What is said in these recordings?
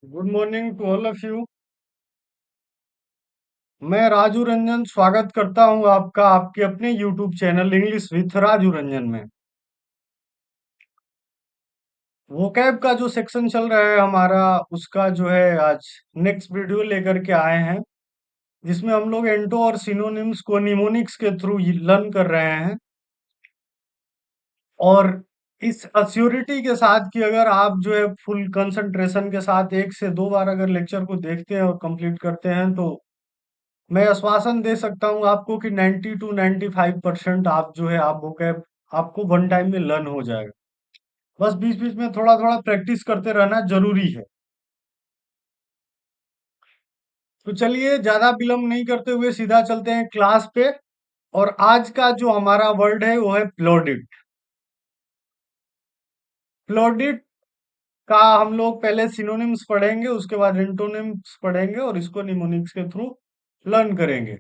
Good morning to all of you. मैं राजू रंजन स्वागत करता हूं आपका आपके अपने YouTube channel English with Raju Ranjan में। वोकैब का जो सेक्शन चल रहा है हमारा, उसका जो है आज नेक्स्ट वीडियो लेकर के आए हैं, जिसमें हम लोग एंटो और सिनोनिम्स को निमोनिक्स के थ्रू लर्न कर रहे हैं। और इस अश्योरिटी के साथ कि अगर आप जो है फुल कंसंट्रेशन के साथ एक से दो बार अगर लेक्चर को देखते हैं और कंप्लीट करते हैं, तो मैं आश्वासन दे सकता हूँ आपको कि 90 टू 95% आप जो है आप vocab आपको वन टाइम में लर्न हो जाएगा। बस बीच बीच में थोड़ा थोड़ा प्रैक्टिस करते रहना जरूरी है। तो चलिए ज्यादा विलंब नहीं करते हुए सीधा चलते हैं क्लास पे। और आज का जो हमारा वर्ड है वो है प्लॉडिड। प्लॉडिड का हम लोग पहले सिनोनिम्स पढ़ेंगे, उसके बाद एंटोनिम्स पढ़ेंगे और इसको निमोनिक्स के थ्रू लर्न करेंगे।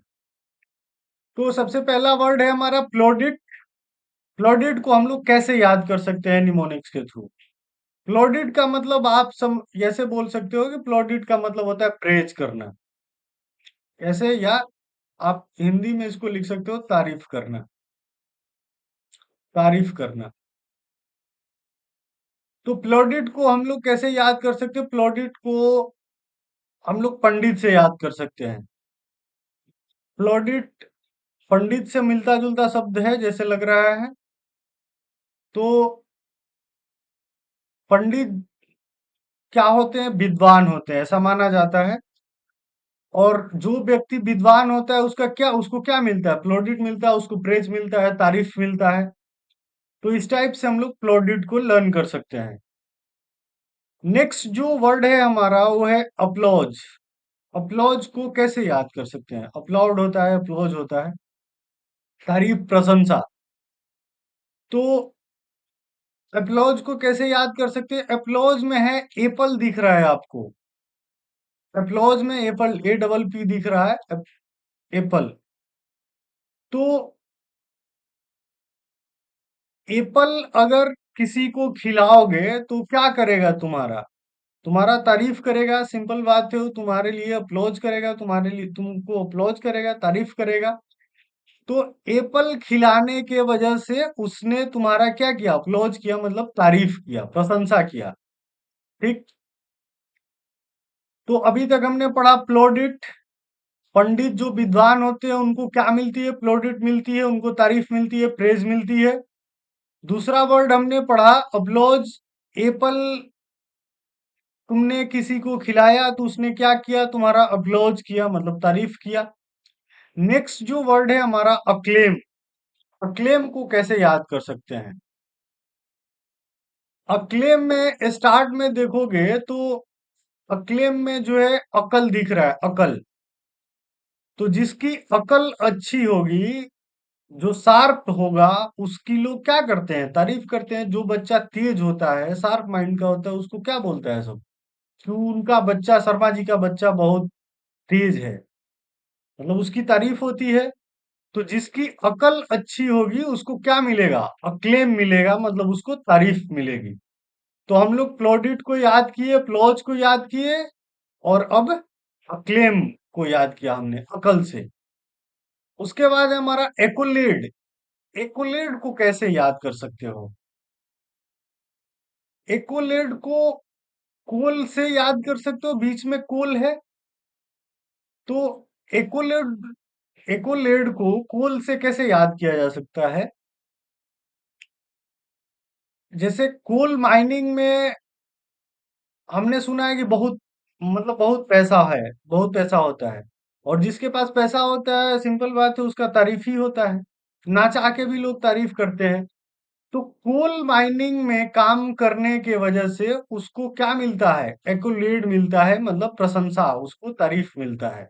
तो सबसे पहला वर्ड है हमारा प्लॉडिड। प्लॉडिड को हम लोग कैसे याद कर सकते हैं निमोनिक्स के थ्रू? प्लॉडिड का मतलब आप सम ऐसे बोल सकते हो कि प्लॉडिड का मतलब होता है प्रेज करना। ऐसे, या आप हिंदी में इसको लिख सकते हो तारीफ करना। तारीफ करना। तो प्लॉडिड को हम लोग कैसे याद कर सकते हैं? प्लॉडिड को हम लोग पंडित से याद कर सकते हैं। प्लॉडिड पंडित से मिलता जुलता शब्द है जैसे लग रहा है। तो पंडित क्या होते हैं? विद्वान होते हैं, ऐसा माना जाता है। और जो व्यक्ति विद्वान होता है उसका क्या, उसको क्या मिलता है? प्लॉडिट मिलता है, उसको प्रेज मिलता है, तारीफ मिलता है। तो इस टाइप से हम लोग प्लॉडिट को लर्न कर सकते हैं। नेक्स्ट जो वर्ड है हमारा वो है अपलॉज। अपलॉज को कैसे याद कर सकते हैं? अपलॉड होता है, अपलॉज होता है, तारीफ, प्रशंसा। तो अपलॉज को कैसे याद कर सकते हैं? अपलॉज में है एप्पल दिख रहा है आपको। अपलॉज में एप्पल, ए डबल पी दिख रहा है, एप्पल। तो एप्पल अगर किसी को खिलाओगे तो क्या करेगा? तुम्हारा तुम्हारा तारीफ करेगा। सिंपल बात है, वो तुम्हारे लिए अप्लॉज करेगा, तुम्हारे लिए तुमको अप्लॉज करेगा, तारीफ करेगा। तो एप्पल खिलाने के वजह से उसने तुम्हारा क्या किया? अप्लॉज किया, मतलब तारीफ किया, प्रशंसा किया। ठीक। तो अभी तक हमने पढ़ा प्लॉडिट। पंडित जो विद्वान होते हैं उनको क्या मिलती है? प्लॉडिट मिलती है, उनको तारीफ मिलती है, प्रेज मिलती है। दूसरा वर्ड हमने पढ़ा अपलॉज। एप्पल तुमने किसी को खिलाया तो उसने क्या किया? तुम्हारा अपलॉज किया, मतलब तारीफ किया। नेक्स्ट जो वर्ड है हमारा अक्लेम। अक्लेम को कैसे याद कर सकते हैं? अक्लेम में स्टार्ट में देखोगे तो अक्लेम में जो है अकल दिख रहा है, अकल। तो जिसकी अकल अच्छी होगी, जो शार्प होगा, उसकी लोग क्या करते हैं? तारीफ करते हैं। जो बच्चा तेज होता है, शार्प माइंड का होता है, उसको क्या बोलता है सब? कि उनका बच्चा, शर्मा जी का बच्चा बहुत तेज है, मतलब उसकी तारीफ होती है। तो जिसकी अकल अच्छी होगी उसको क्या मिलेगा? अक्लेम मिलेगा, मतलब उसको तारीफ मिलेगी। तो हम लोग प्लॉडिट को याद किए, प्लॉज को याद किए, और अब अक्लेम को याद किया हमने अकल से। उसके बाद है हमारा एकुलेड। एकुलेड को कैसे याद कर सकते हो? एकुलेड को कोल से याद कर सकते हो, बीच में कोल है। तो एकुलेड, एकुलेड को कोल से कैसे याद किया जा सकता है? जैसे कोल माइनिंग में हमने सुना है कि बहुत, मतलब बहुत पैसा है, बहुत पैसा होता है। और जिसके पास पैसा होता है, सिंपल बात है, उसका तारीफ ही होता है। ना चाह के भी लोग तारीफ करते हैं। तो कोल माइनिंग में काम करने के वजह से उसको क्या मिलता है? एक्colade मिलता है, मतलब प्रशंसा, उसको तारीफ मिलता है।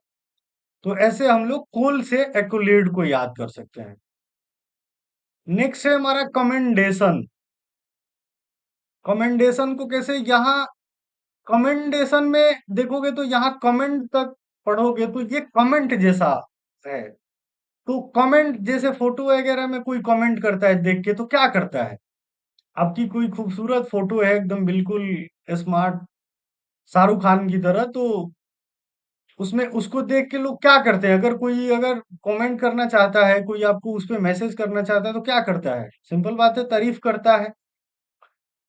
तो ऐसे हम लोग कोल से एक्colade को याद कर सकते हैं। नेक्स्ट है हमारा कमेंडेशन। कमेंडेशन को कैसे, यहाँ कमेंडेशन में देखोगे तो यहाँ कमेंट तक पढ़ोगे तो ये कमेंट जैसा है। तो कमेंट जैसे फोटो वगैरह में कोई कमेंट करता है देख के, तो क्या करता है? आपकी कोई खूबसूरत फोटो है, एकदम बिल्कुल स्मार्ट, शाहरुख खान की तरह। तो उसमें उसको देख के लोग क्या करते हैं, अगर कोई अगर कमेंट करना चाहता है, कोई आपको उस पे मैसेज करना चाहता है तो क्या करता है? सिंपल बात है, तारीफ करता है,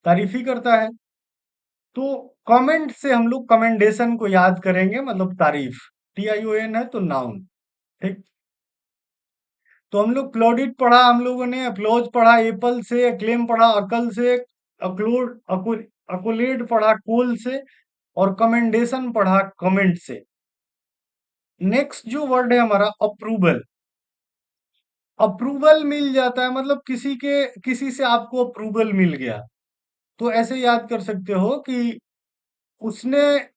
तारीफ ही करता है। तो कमेंट से हम लोग कमेंडेशन को याद करेंगे, मतलब तारीफ। TION है तो नाउन। ठीक। तो हम लोग प्लॉडिट पढ़ा, हम लोगों ने अप्लॉज पढ़ा एप्पल से, एक्लेम पढ़ा अकल से, अक्लोड अकोलेड पढ़ा कोल से, और कमेंडेशन पढ़ा कमेंट से। नेक्स्ट जो वर्ड है हमारा अप्रूवल। अप्रूवल मिल जाता है मतलब किसी से आपको अप्रूवल मिल गया। तो ऐसे याद कर सकते हो कि उसने,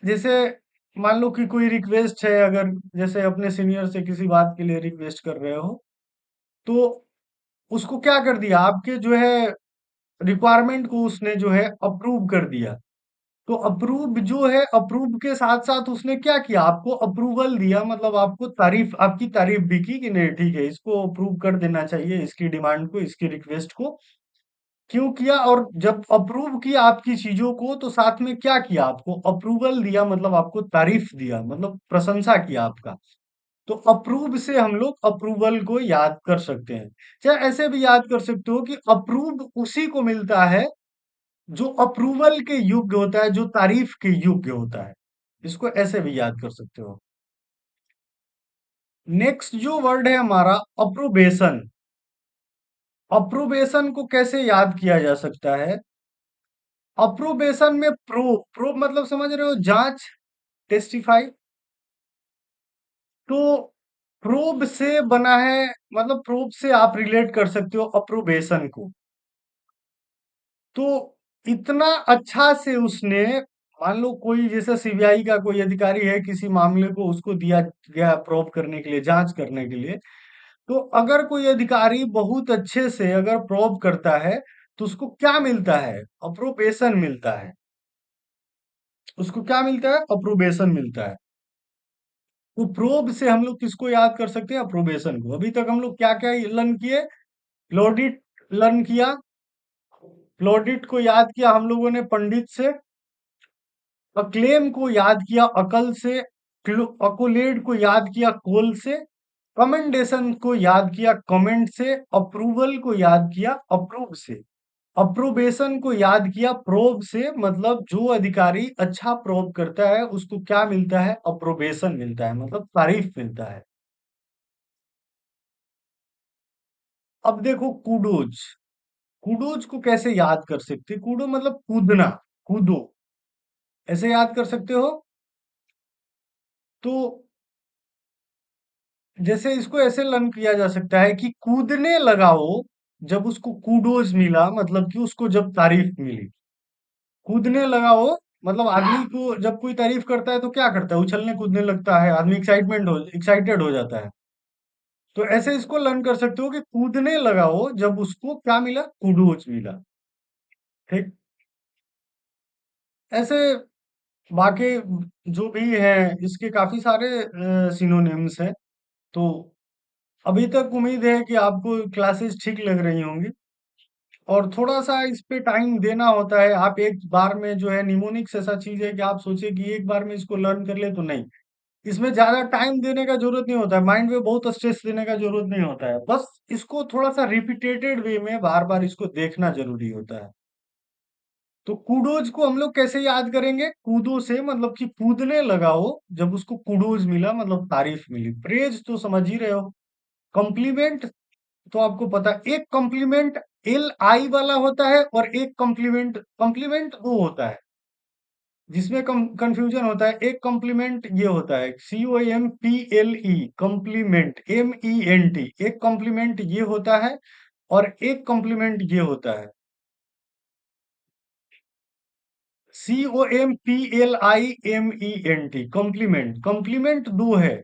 जैसे मान लो कि कोई रिक्वेस्ट है, अगर जैसे अपने सीनियर से किसी बात के लिए रिक्वेस्ट कर रहे हो, तो उसको क्या कर दिया, आपके जो है रिक्वायरमेंट को उसने जो है अप्रूव कर दिया। तो अप्रूव जो है, अप्रूव के साथ साथ उसने क्या किया, आपको अप्रूवल दिया, मतलब आपको तारीफ, आपकी तारीफ भी की कि नहीं ठीक है, इसको अप्रूव कर देना चाहिए, इसकी डिमांड को, इसकी रिक्वेस्ट को। क्यों किया? और जब अप्रूव किया आपकी चीजों को, तो साथ में क्या किया, आपको अप्रूवल दिया, मतलब आपको तारीफ दिया, मतलब प्रशंसा किया आपका। तो अप्रूव से हम लोग अप्रूवल को याद कर सकते हैं। चाहे ऐसे भी याद कर सकते हो कि अप्रूव उसी को मिलता है जो अप्रूवल के योग्य होता है, जो तारीफ के योग्य होता है। इसको ऐसे भी याद कर सकते हो। नेक्स्ट जो वर्ड है हमारा अप्रूवेशन। अप्रूवेशन को कैसे याद किया जा सकता है? अप्रूवेशन में प्रूव, प्रूव मतलब समझ रहे हो, जांच, टेस्टिफाई। तो प्रूव से बना है, मतलब प्रूव से आप रिलेट कर सकते हो अप्रूवेशन को। तो इतना अच्छा से उसने, मान लो कोई जैसे CBI का कोई अधिकारी है, किसी मामले को उसको दिया गया प्रोब करने के लिए, जांच करने के लिए। तो अगर कोई अधिकारी बहुत अच्छे से अगर प्रोब करता है, तो उसको क्या मिलता है? अप्रोबेशन मिलता है। उसको क्या मिलता है? अप्रोबेशन मिलता है। तो प्रोब से हम लोग किसको याद कर सकते हैं? अप्रोबेशन को। अभी तक हम लोग क्या क्या लर्न किए? प्लॉडिट लर्न किया, प्लॉडिट को याद किया हम लोगों ने पंडित से, अक्लेम को याद किया अकल से, अकोलेड को याद किया कोल से, कमेंडेशन को याद किया कमेंट से, अप्रूवल को याद किया अप्रूव से, अप्रोबेशन को याद किया प्रोब से। मतलब जो अधिकारी अच्छा प्रोब करता है उसको क्या मिलता है? अप्रोबेशन मिलता है, मतलब तारीफ मिलता है। अब देखो कूडोज। कूडोज को कैसे याद कर सकते? कूडो मतलब कूदना, कूदो, ऐसे याद कर सकते हो। तो जैसे इसको ऐसे लर्न किया जा सकता है कि कूदने लगा वो, जब उसको कूडोज मिला, मतलब कि उसको जब तारीफ मिली। कूदने लगा वो, मतलब आदमी को जब कोई तारीफ करता है तो क्या करता है? उछलने कूदने लगता है, आदमी एक्साइटेड हो जाता है। तो ऐसे इसको लर्न कर सकते हो कि कूदने लगा वो, जब उसको क्या मिला? कूडोज मिला। ठीक। ऐसे बाकी जो भी है, इसके काफी सारे सिनोनिम्स हैं। तो अभी तक उम्मीद है कि आपको क्लासेस ठीक लग रही होंगी। और थोड़ा-सा इस पे टाइम देना होता है। आप एक बार में जो है, निमोनिक्स ऐसा चीज़ है कि आप सोचिए कि एक बार में इसको लर्न कर ले, तो नहीं। इसमें ज़्यादा टाइम देने का ज़रूरत नहीं होता है, माइंड में बहुत स्ट्रेस देने का ज़रूरत नहीं होता है। बस इसको थोड़ा-सा रिपीटेटेड वे में बार-बार इसको देखना ज़रूरी होता है। तो कूडोज़ को हम लोग कैसे याद करेंगे? कूदो से, मतलब कि कूदने लगा वो, जब उसको कूडोज़ मिला, मतलब तारीफ मिली। प्रेज़ तो समझ ही रहे हो। कॉम्प्लीमेंट तो आपको पता है, एक कॉम्प्लीमेंट LI वाला होता है, और एक कॉम्प्लीमेंट, कॉम्प्लीमेंट वो होता है जिसमें कंफ्यूजन होता है। एक कॉम्प्लीमेंट ये होता है COMPLE, कॉम्प्लीमेंट MENT, एक कॉम्प्लीमेंट ये होता है, और एक कॉम्प्लीमेंट ये होता है COMPLIMENT, कॉम्प्लीमेंट। कॉम्प्लीमेंट दो है,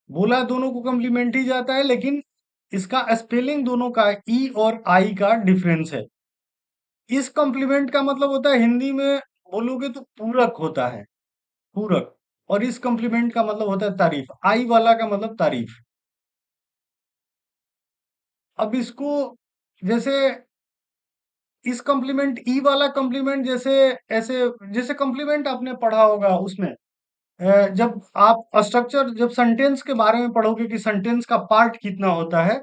बोला दोनों को कॉम्प्लीमेंट ही जाता है, लेकिन इसका स्पेलिंग दोनों का E और I का डिफरेंस है। इस कॉम्प्लीमेंट का मतलब होता है, हिंदी में बोलोगे तो पूरक होता है, पूरक। और इस कॉम्प्लीमेंट का मतलब होता है तारीफ। आई वाला का मतलब तारीफ। अब इसको जैसे इस कॉम्प्लीमेंट ई वाला कॉम्प्लीमेंट जैसे ऐसे जैसे कॉम्प्लीमेंट आपने पढ़ा होगा उसमें जब आप स्ट्रक्चर जब सेंटेंस के बारे में पढ़ोगे कि सेंटेंस का पार्ट कितना होता है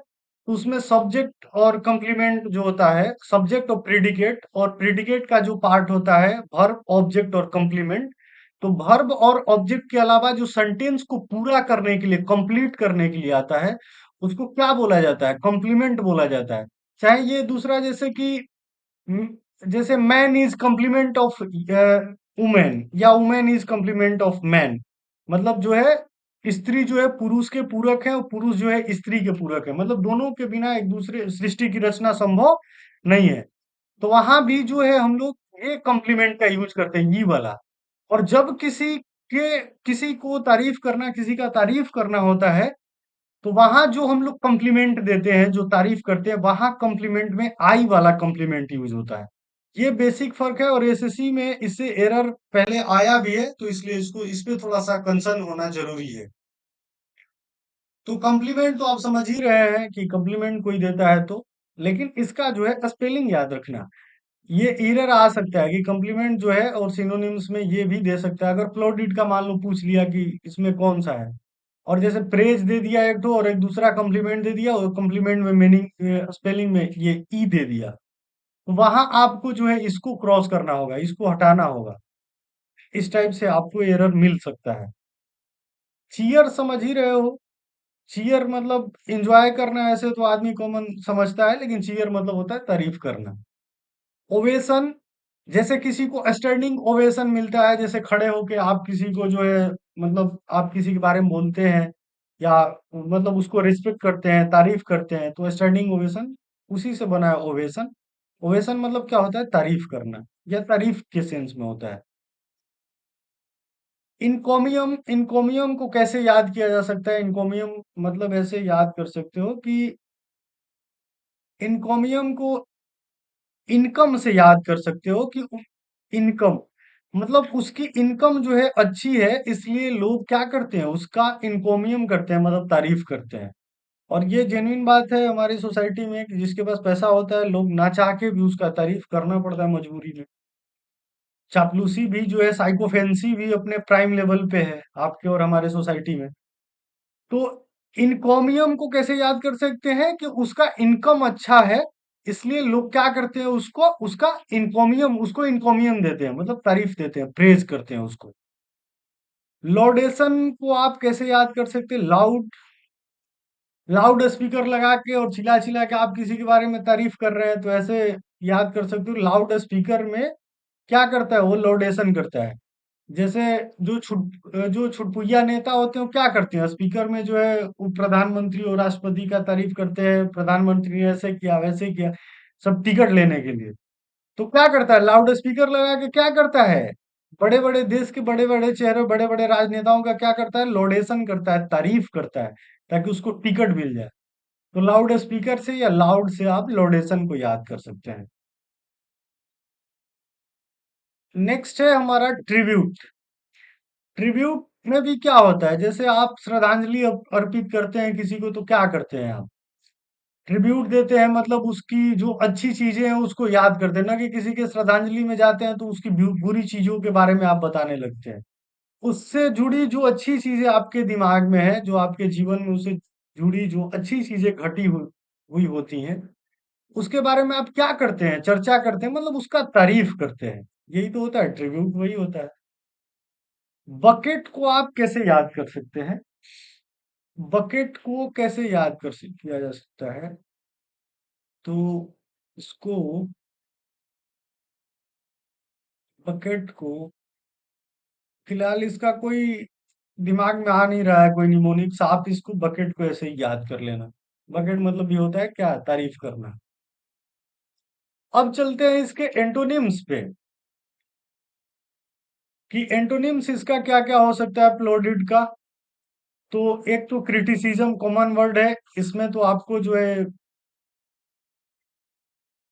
तो उसमें सब्जेक्ट और कंप्लीमेंट जो होता है सब्जेक्ट और प्रिडिकेट का जो पार्ट होता है वर्ब ऑब्जेक्ट और कंप्लीमेंट तो वर्ब और ऑब्जेक्ट के अलावा जो सेंटेंस को पूरा करने के लिए कंप्लीट करने के लिए आता है उसको क्या बोला जाता है कॉम्प्लीमेंट बोला जाता है चाहे ये दूसरा जैसे कि हम्म, जैसे man is complement of women या women is complement of man मतलब जो है स्त्री जो है पुरुष के पूरक है और पुरुष जो है स्त्री के पूरक है मतलब दोनों के बिना एक दूसरे सृष्टि की रचना संभव नहीं है तो वहां भी जो है हम लोग ये कॉम्प्लीमेंट का यूज करते हैं ये वाला और जब किसी को तारीफ करना किसी का तारीफ करना होता है तो वहां जो हम लोग कॉम्प्लीमेंट देते हैं जो तारीफ करते हैं वहां कॉम्प्लीमेंट में आई वाला कॉम्प्लीमेंट यूज होता है ये बेसिक फर्क है और एसएससी में इससे एरर पहले आया भी है तो इसलिए इसको इस पे थोड़ा सा कंसर्न होना जरूरी है तो कॉम्प्लीमेंट तो आप समझ ही रहे हैं कि कॉम्प्लीमेंट कोई देता है तो लेकिन इसका जो है स्पेलिंग याद रखना ये एरर आ सकता है कि कॉम्प्लीमेंट जो है और सिनोनिम्स में ये भी दे सकता है अगर प्लॉडिड का मान लो पूछ लिया कि इसमें कौन सा है और जैसे प्रेज दे दिया एक तो और एक दूसरा कॉम्प्लीमेंट दे दिया और कॉम्प्लीमेंट में मीनिंग स्पेलिंग में ये ई दे दिया तो वहां आपको जो है इसको क्रॉस करना होगा इसको हटाना होगा इस टाइप से आपको एरर मिल सकता है चीयर समझ ही रहे हो चीयर मतलब एंजॉय करना ऐसे तो आदमी कॉमन समझता है लेकिन चीयर मतलब होता है तारीफ करना ओवेशन जैसे किसी को स्टैंडिंग ओवेशन मिलता है जैसे खड़े होके आप किसी को जो है मतलब आप किसी के बारे में बोलते हैं या मतलब उसको रिस्पेक्ट करते हैं तारीफ करते हैं तो स्टैंडिंग ओवेशन उसी से बना है ओवेशन ओवेशन मतलब क्या होता है तारीफ करना या तारीफ के सेंस में होता है इनकोमियम इनकोमियम को कैसे याद किया जा सकता है इनकोमियम मतलब ऐसे याद कर सकते हो कि इनकोमियम को इनकम से याद कर सकते हो कि इनकम मतलब उसकी इनकम जो है अच्छी है इसलिए लोग क्या करते हैं उसका इनकोमियम करते हैं मतलब तारीफ करते हैं और ये जेन्युइन बात है हमारी सोसाइटी में कि जिसके पास पैसा होता है लोग ना चाह के भी उसका तारीफ करना पड़ता है मजबूरी में चापलूसी भी जो है साइकोफेंसी भी अपने प्राइम लेवल पे है आपके और हमारे सोसाइटी में तो इनकोमियम को कैसे याद कर सकते हैं कि उसका इनकम अच्छा है इसलिए लोग क्या करते हैं उसको उसको इनकोमियम देते हैं मतलब तारीफ देते हैं प्रेज करते हैं उसको लॉडेशन को आप कैसे याद कर सकते हैं लाउड लाउड स्पीकर लगा के और चिल्ला चिल्ला के आप किसी के बारे में तारीफ कर रहे हैं तो ऐसे याद कर सकते हो लाउड स्पीकर में क्या करता है वो लॉडेशन करता है जैसे जो छुटपुइया नेता होते हैं वो क्या करते हैं स्पीकर में जो है वो प्रधानमंत्री और राष्ट्रपति का तारीफ करते हैं प्रधानमंत्री ने ऐसे किया वैसे किया सब टिकट लेने के लिए तो क्या करता है लाउड स्पीकर लगा के क्या करता है बड़े बड़े देश के बड़े बड़े चेहरे बड़े बड़े राजनेताओं का क्या करता है लॉडेशन करता है तारीफ करता है ताकि उसको टिकट मिल जाए तो लाउड स्पीकर से या लाउड से आप लॉडेशन को याद कर सकते हैं नेक्स्ट है हमारा ट्रिब्यूट ट्रिब्यूट में भी क्या होता है जैसे आप श्रद्धांजलि अर्पित करते हैं किसी को तो क्या करते हैं आप ट्रिब्यूट देते हैं मतलब उसकी जो अच्छी चीजें हैं उसको याद करते हैं ना कि किसी के श्रद्धांजलि में जाते हैं तो उसकी बुरी चीजों के बारे में आप बताने लगते हैं उससे जुड़ी जो अच्छी चीजें आपके दिमाग में है जो आपके जीवन में उससे जुड़ी जो अच्छी चीजें हुई होती हैं उसके बारे में आप क्या करते हैं चर्चा करते हैं मतलब उसका तारीफ करते हैं यही तो होता है ट्रिब्यूट वही होता है बकेट को आप कैसे याद कर सकते हैं बकेट को कैसे किया जा सकता है तो इसको बकेट को फिलहाल इसका कोई दिमाग में आ नहीं रहा है कोई निमोनिक्स आप इसको बकेट को ऐसे ही याद कर लेना बकेट मतलब ये होता है क्या तारीफ करना अब चलते हैं इसके एंटोनिम्स पे कि एंटोनिम्स इसका क्या क्या हो सकता है प्लॉडिड का तो एक तो क्रिटिसिज्म कॉमन वर्ड है इसमें तो आपको जो है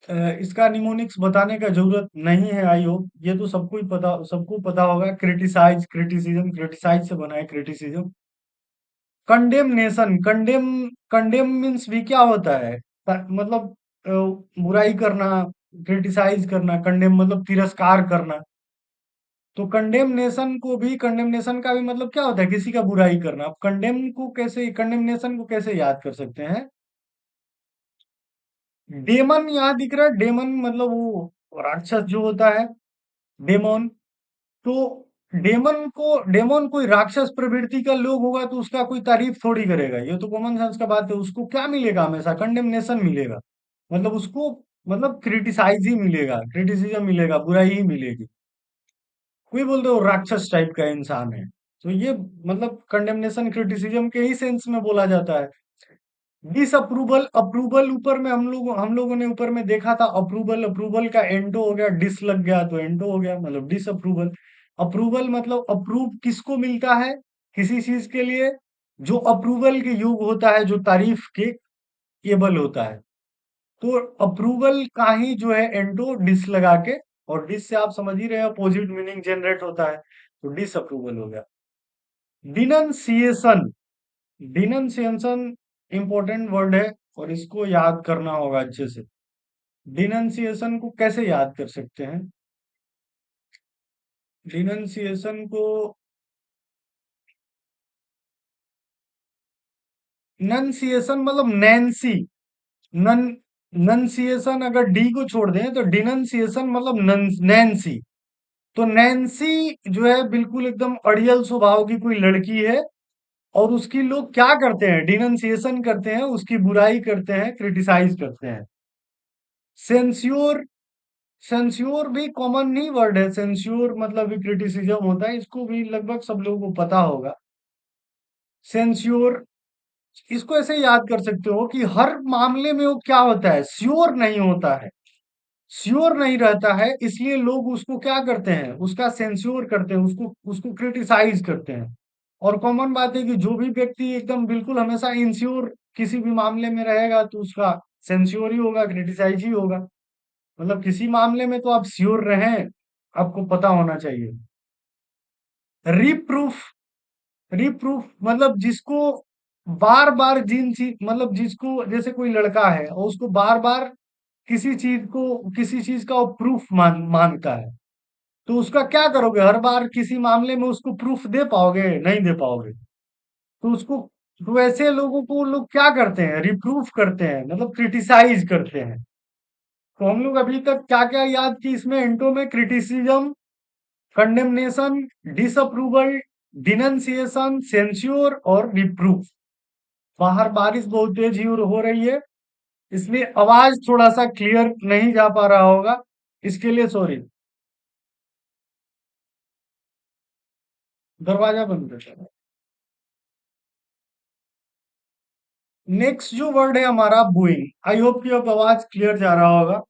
इसका निमोनिक्स बताने का जरूरत नहीं है आई होप ये तो सबको पता होगा क्रिटिसाइज से बना है criticism condemnation condemn condemn means भी क्या होता है मतलब बुराई करना क्रिटिसाइज करना, कंडेम मतलब तिरस्कार करना। तो कंडेमनेशन का भी मतलब क्या होता है? किसी का बुराई करना। अब कंडेमनेशन को कैसे याद कर सकते हैं? डेमन यहाँ दिख रहा है, डेमन मतलब वो राक्षस जो होता है, डेमोन। तो डेमोन कोई राक्षस प्रवृत्ति का लोग होगा तो उसका कोई तारीफ थोड़ी करेगा, ये तो कॉमन सेंस का बात है। उसको क्या मिलेगा? हमेशा कंडेमनेशन मिलेगा। मतलब उसको मतलब क्रिटिसाइज ही मिलेगा, क्रिटिसिज्म मिलेगा, बुराई ही मिलेगी। कोई बोलते हो राक्षस टाइप का इंसान है, तो ये मतलब कंडेमनेशन क्रिटिसिज्म के ही सेंस में बोला जाता है। डिसअप्रूवल, अप्रूवल ऊपर में हम लोगों ने ऊपर में देखा था। अप्रूवल, अप्रूवल का एंटो हो गया, डिस लग गया तो एंटो हो गया, मतलब डिसअप्रूवल। अप्रूवल मतलब अप्रूव किसको मिलता है? किसी चीज के लिए जो अप्रूवल के योग्य होता है, जो तारीफ के एबल होता है। तो अप्रूवल का ही जो है एंटो डिस लगा के, और डिस से आप समझ ही रहे हो अपोजिट मीनिंग जनरेट होता है, तो डिसअप्रूवल हो गया। डिनंसिएशन, डिनंसिएशन इंपॉर्टेंट वर्ड है और इसको याद करना होगा अच्छे से। डिनंसिएशन को कैसे याद कर सकते हैं? डिनंसिएशन को नंसिएशन मतलब नैन्सी, नन नंसिएशन अगर डी को छोड़ दें तो डिनंसिएशन मतलब नैन्सी। तो नैन्सी जो है बिल्कुल एकदम अड़ियल स्वभाव की कोई लड़की है, और उसकी लोग क्या करते हैं? डिनंसिएशन करते हैं, उसकी बुराई करते हैं, क्रिटिसाइज करते हैं। सेंस्योर, सेंस्योर भी कॉमन ही वर्ड है। सेंस्योर मतलब भी क्रिटिसिज्म होता है, इसको भी लगभग सब लोगों को पता होगा। सेंस्योर, इसको ऐसे याद कर सकते हो कि हर मामले में वो क्या होता है? श्योर नहीं होता है, श्योर नहीं रहता है, इसलिए लोग उसको क्या करते हैं? उसका सेंस्योर करते हैं, उसको उसको क्रिटिसाइज करते हैं। और कॉमन बात है कि जो भी व्यक्ति एकदम बिल्कुल हमेशा इंश्योर किसी भी मामले में रहेगा तो उसका सेंस्योर ही होगा, क्रिटिसाइज ही होगा। मतलब किसी मामले में तो आप श्योर रहें, आपको पता होना चाहिए। रिप्रूफ, रिप्रूफ मतलब जिसको बार बार जिन चीज मतलब जिसको जैसे कोई लड़का है और उसको बार बार किसी चीज का वो प्रूफ मांगता है, तो उसका क्या करोगे? हर बार किसी मामले में उसको प्रूफ दे पाओगे? नहीं दे पाओगे। तो उसको, तो ऐसे लोगों को लोग क्या करते हैं? रिप्रूफ करते हैं, मतलब क्रिटिसाइज करते हैं। तो हम लोग अभी तक क्या क्या याद की इसमें? इंटो में क्रिटिसिज्म, कंडेमनेशन, डिसअप्रूवल, डिनंसिएशन, सेंस्योर और रिप्रूफ। बाहर बारिश बहुत तेज ही हो रही है, इसलिए आवाज थोड़ा सा क्लियर नहीं जा पा रहा होगा, इसके लिए सॉरी। दरवाजा बंद कर। नेक्स्ट जो वर्ड है हमारा बूइंग। आई होप कि अब आवाज क्लियर जा रहा होगा।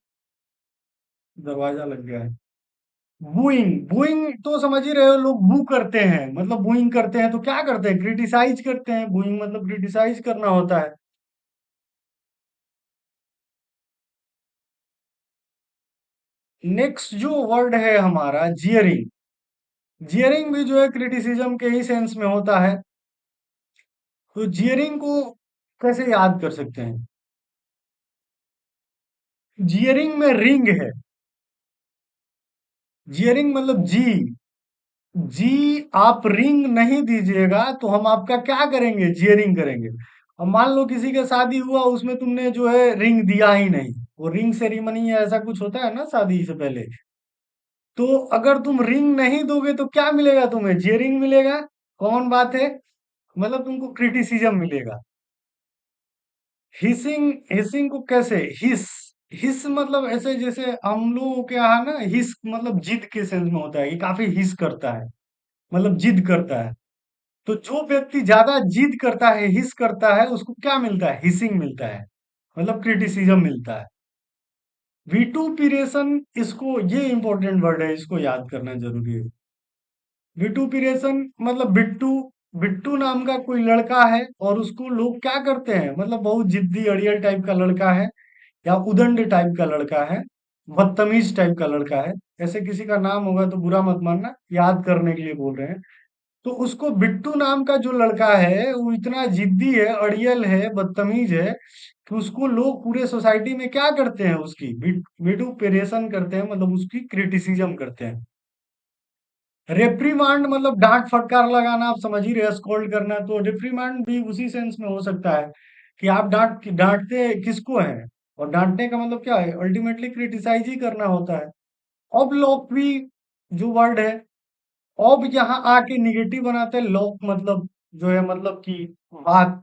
दरवाजा लग गया है। बूइंग, बूइंग तो समझ ही रहे हो, लोग बू करते हैं, मतलब बूइंग करते हैं तो क्या करते हैं? क्रिटिसाइज करते हैं। बूइंग मतलब क्रिटिसाइज करना होता है। नेक्स्ट जो वर्ड है हमारा जियरिंग। जियरिंग भी जो है क्रिटिसिज्म के ही सेंस में होता है। तो जियरिंग को कैसे याद कर सकते हैं? जियरिंग में रिंग है। जियरिंग मतलब जी, जी आप रिंग नहीं दीजिएगा तो हम आपका क्या करेंगे? जियरिंग करेंगे। अब मान लो किसी का शादी हुआ, उसमें तुमने जो है रिंग दिया ही नहीं, वो रिंग सेरेमनी या ऐसा कुछ होता है ना शादी से पहले। तो अगर तुम रिंग नहीं दोगे तो क्या मिलेगा तुम्हें? जियरिंग मिलेगा। कौन बात है? मतलब तुमको क्रिटिसिज्म मिलेगा। हिसिंग, हिसिंग को कैसे? हिस, हिस मतलब ऐसे जैसे हम लोगों के यहाँ ना हिस मतलब जिद के सेंस में होता है कि काफी हिस करता है, मतलब जिद करता है। तो जो व्यक्ति ज्यादा जिद करता है, हिस करता है, उसको क्या मिलता है? हिसिंग मिलता है, मतलब क्रिटिसिज्म मिलता है। विटुपिरेशन, इसको ये इंपॉर्टेंट वर्ड है, इसको याद करना जरूरी है। विटुपिरेशन मतलब बिट्टू, बिट्टू नाम का कोई लड़का है और उसको लोग क्या करते हैं? मतलब बहुत जिद्दी अड़ियल टाइप का लड़का है, या उदंड टाइप का लड़का है, बदतमीज टाइप का लड़का है। ऐसे किसी का नाम होगा तो बुरा मत मानना, याद करने के लिए बोल रहे हैं। तो उसको बिट्टू नाम का जो लड़का है वो इतना जिद्दी है, अड़ियल है, बदतमीज है, कि उसको लोग पूरे सोसाइटी में क्या करते हैं, उसकी विटुपेरेशन करते हैं, मतलब उसकी क्रिटिसिज्म करते हैं। रिप्रीमांड मतलब डांट फटकार लगाना, आप समझ ही रहे, स्कोल्ड करना। तो रिप्रीमांड भी उसी सेंस में हो सकता है कि आप डांटते किसको हैं, और डांटने का मतलब क्या है, अल्टीमेटली क्रिटिसाइज ही करना होता है। अब लोग भी जो वर्ड है, अब यहाँ आके निगेटिव बनाते हैं लोग, मतलब जो है, मतलब कि बात,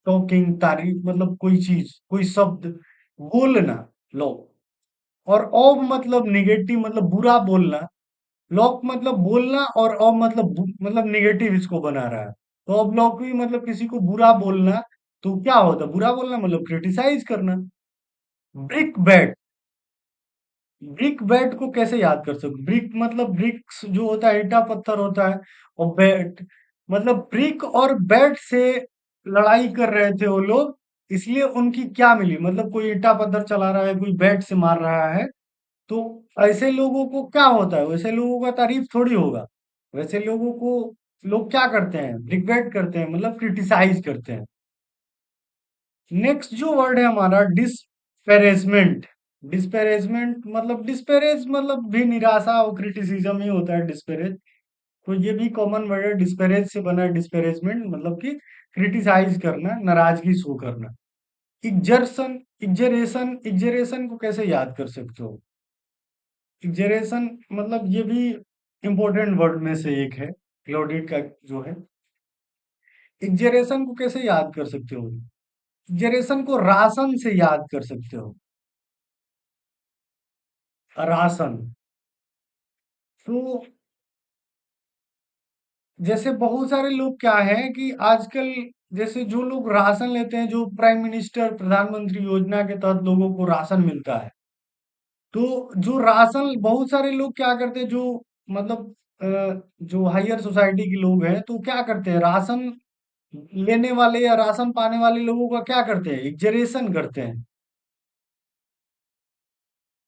टॉकिंग, तारीफ, मतलब कोई चीज, कोई शब्द बोलना, लोग। और अब मतलब निगेटिव मतलब बुरा बोलना। लॉक मतलब बोलना, और अब मतलब मतलब निगेटिव इसको बना रहा है। तो अब लॉक भी मतलब किसी को बुरा बोलना। तो क्या होता है बुरा बोलना, मतलब क्रिटिसाइज करना। ब्रिक बैट, ब्रिक बैट को कैसे याद कर सकते, ब्रिक मतलब ब्रिक्स जो होता है, ईटा पत्थर होता है। और बैट मतलब ब्रिक और बैट से लड़ाई कर रहे थे वो लोग। इसलिए उनकी क्या मिली, मतलब कोई ईटा पत्थर चला रहा है, कोई बैट से मार रहा है। तो ऐसे लोगों को क्या होता है, वैसे लोगों का तारीफ थोड़ी होगा। वैसे लोगों को लोग क्या करते हैं, रिग्रेट करते हैं, मतलब क्रिटिसाइज करते हैं। नेक्स्ट जो वर्ड है हमारा, डिस्पैरेजमेंट। डिस्पैरेजमेंट मतलब डिस्पैरेज मतलब भी निराशा और क्रिटिसिज्म ही होता है, डिस्पैरेज। तो ये भी कॉमन वर्ड है, डिस्पैरेज से बना है डिस्पैरेजमेंट, मतलब कि क्रिटिसाइज करना, नाराजगी शो करना। इग्जर्सन, इग्जरेशन, इग्जरेशन को कैसे याद कर सकते हो। इग्जरेशन मतलब ये भी इंपॉर्टेंट वर्ड में से एक है, क्लाउडेड का जो है। इग्जरेशन को कैसे याद कर सकते हो, इग्जरेशन को राशन से याद कर सकते हो। राशन। तो जैसे बहुत सारे लोग क्या है कि आजकल, जैसे जो लोग राशन लेते हैं, जो प्राइम मिनिस्टर प्रधानमंत्री योजना के तहत लोगों को राशन मिलता है। तो जो राशन, बहुत सारे लोग क्या करते हैं, जो मतलब जो हायर सोसाइटी के लोग हैं, तो क्या करते हैं, राशन लेने वाले या राशन पाने वाले लोगों का क्या करते हैं, एग्जरेशन करते हैं।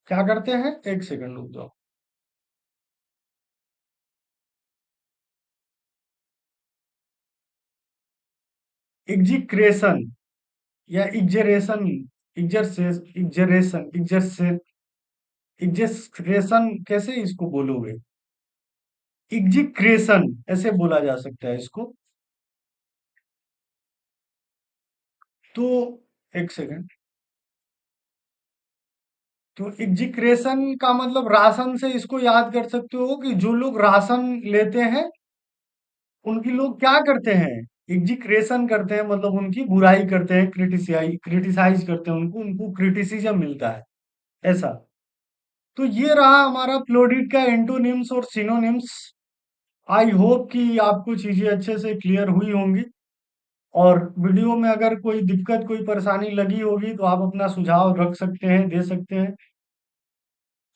क्या करते हैं, एक सेकंड रुक जाओ। एग्जीक्रेशन या इग्जरेशन, इग्जरेशन कैसे इसको बोलोगे, इग्जिक्रेशन ऐसे बोला जा सकता है इसको। तो एक सेकंड। तो एग्जीक्रेशन का मतलब राशन से इसको याद कर सकते हो कि जो लोग राशन लेते हैं, उनकी लोग क्या करते हैं, एग्जीक्रेशन करते हैं, मतलब उनकी बुराई करते हैं, क्रिटिसाइज करते हैं उनको, उनको क्रिटिसिज्म मिलता है, ऐसा। तो ये रहा हमारा प्लोडिट का एंटोनिम्स और सिनोनिम्स। आई होप कि आपको चीजें अच्छे से क्लियर हुई होंगी। और वीडियो में अगर कोई दिक्कत, कोई परेशानी लगी होगी, तो आप अपना सुझाव रख सकते हैं, दे सकते हैं।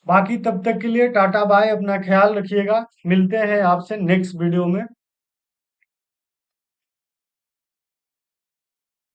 बाकी तब तक के लिए टाटा बाय, अपना ख्याल रखिएगा, मिलते हैं आपसे नेक्स्ट वीडियो में।